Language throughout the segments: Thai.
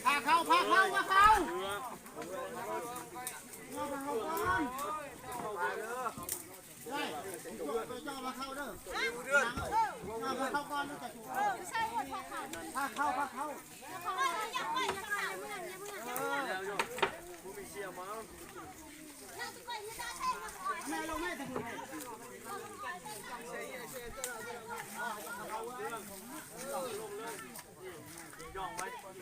พาเข้าได้ไปจ้ามาเข้าเด้อมาเข้าก่อนจะถูกพาเข้าแม่ลงแม่จะถูกย่องไว้ก่อน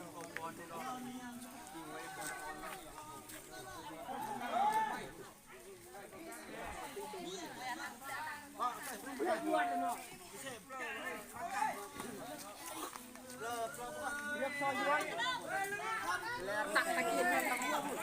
ตักตะกี้แม่ตักหัวหุ่น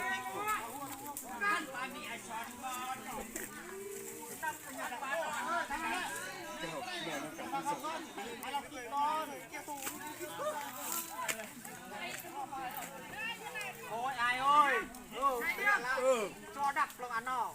โอ้ยไอ้โอ้ยจอดับลงอันนอก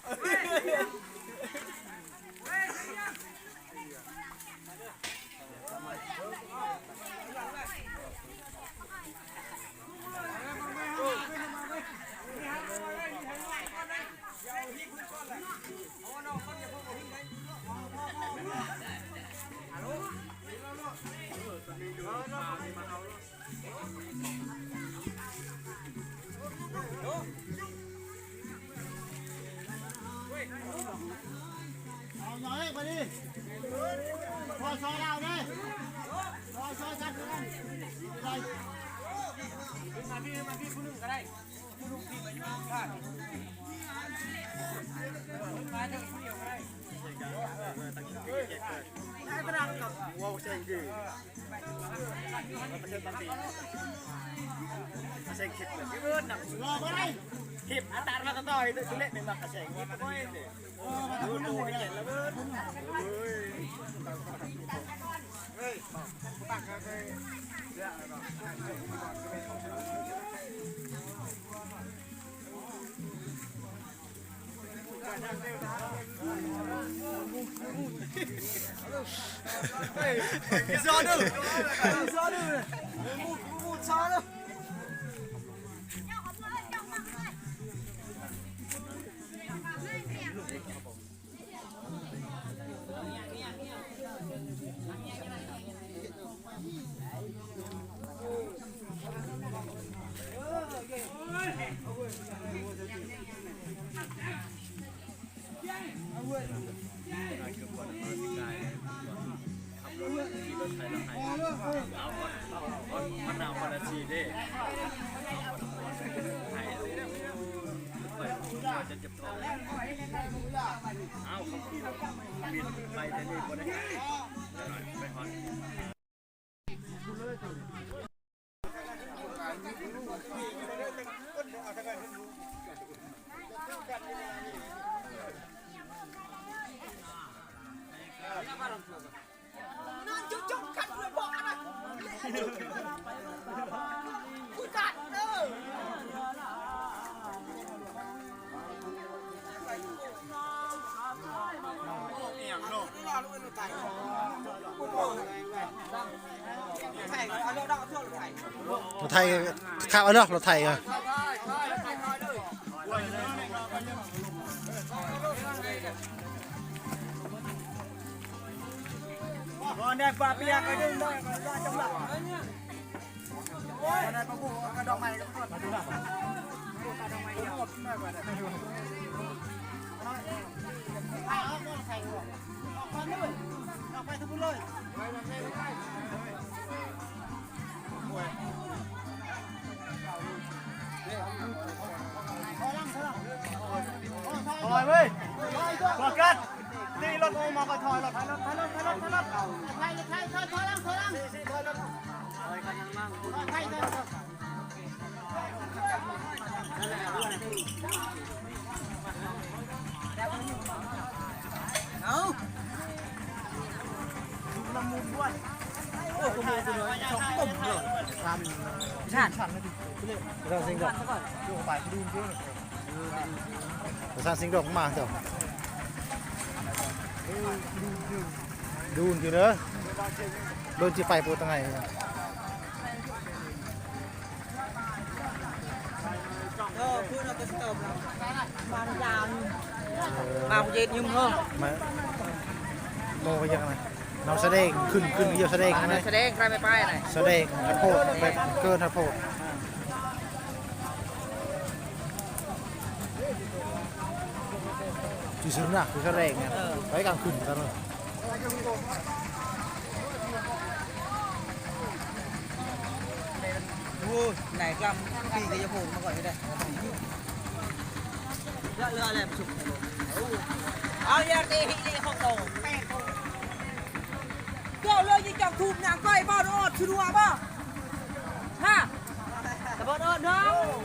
ไปดิพอซอยเราเนี่ยพอซอยกันกันไปมาพี่คุณลุงก็ได้คุณลุงพี่มาอยู่บ้านมาถึงเดียวก็ได้ได้ตรังกับว้าวเชิงดีเชิงขิดเลยพี่เบิร์ดหนักรอก็ได้ขิดอัตรามาต่อยตัวเล็กเป็นหนักกระเชิงนี่ก็ไม่เนี่ยดูให้เห็นแล้วเบิร์ดเฮ้ยปักเลยGidiyordu. Umut sağlam.มันหนาวมันชีเด้หายเปิดจะเจ็บท้องเอาเขาบินไปแต่นี่คนได้ไปฮอนรถไทยข้าวเนาะรถไทยอ่ะเนี่ยปลาเปียกก็ดึงได้ก็จังหวะได้ปลาบูกระดองไม้ก็มาดูหน้ากระดองไม้หมดได้ไปได้ออกไปทุกคนเลยพอ อยเว้ยพอกันตีรถมาก็ถอยรถถอยรถถอยรถถอยรถถอยรถถอยล่างถอยล่างถอยรถถอยกันนั่งถอยเอาน้ำมูลด้วยโอ้ขโมยไปเลยชอบต้มเลยทำฉันเลยดิเราสิงดอกดูไปดูเยอะเราสิงดอกมาเถอะดูอยู่เนอะโดนจีไฟปูตั้งไงก็พูดเราก็สตบเราบางยาวบางเย็นยุ่งเหรอโมก็ยังไงเราแสดงขึ้นเยอะแสดงไหมแสดงใครไม่ไปไหนแสดงทัพโพดแบบเกินทัพโพดจีซึนักคือแสดงเนี่ยไว้กลางคืนกันเลยไหนกำปีกจะโผล่มาก่อนไม่ได้เรืออะไรมาสุกเอาอย่าตีให้เขาโตเดี๋ยวเลยยิ่งจับถูกหนังก้อยบ้านอดชัวร์ป่ะฮะกระโดดอดน้อง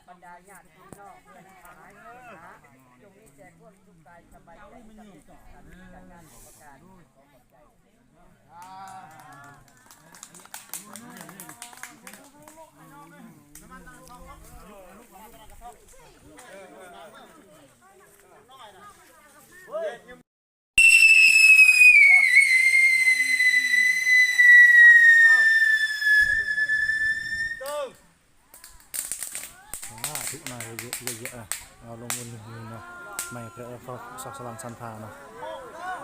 บรรดาญาติพี่น้องเพื่อนหายนะจงนี้แจกความสุขกายสบายใจการงานของประการขอขอบใจทุกนายเยอะๆเอาลงบนมือเนาะไม่เพื่อเขาสักสว่างสันพาเนาะ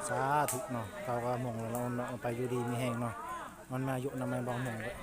สาธุเนาะเขาก็มองเราไปอยู่ดีมีแห้งเนาะมันมาอยู่นำมาบางมองเลย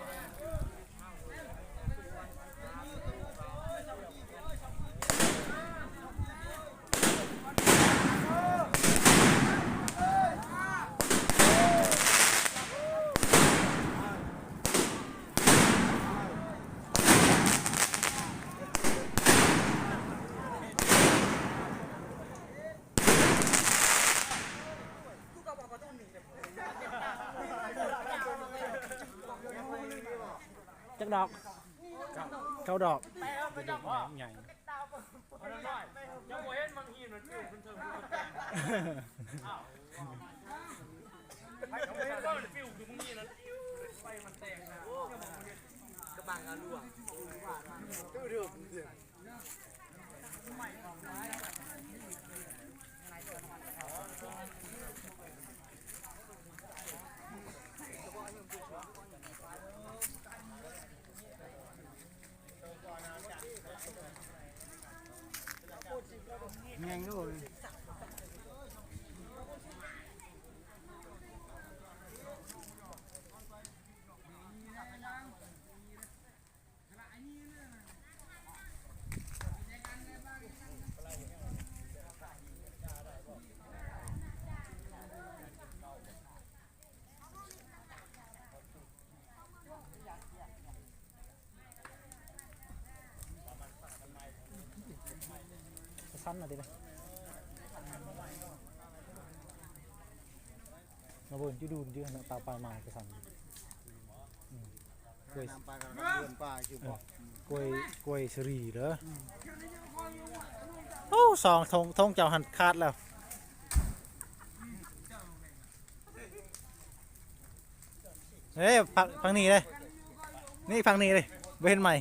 จักดอกเก้าดอกใหญ่ยังโมเห็นบางทีมันฟิวมันเทิงฟิวคือมึงนี่นะไฟมันแตกนะกระบังอาลัวแงงด้วย นน่ะดิเลยมาบนจะดูนยืนตาปลายไม้กระสันกล้วย น้ำปลากับเดือนปลาคือบอก กล้วยสรีเหรอโอ้สองทงเจ้าหันขาดแล้วเฮ้ยฟังนี้เลยนี่ฟังนี้เลยเว้นใหม่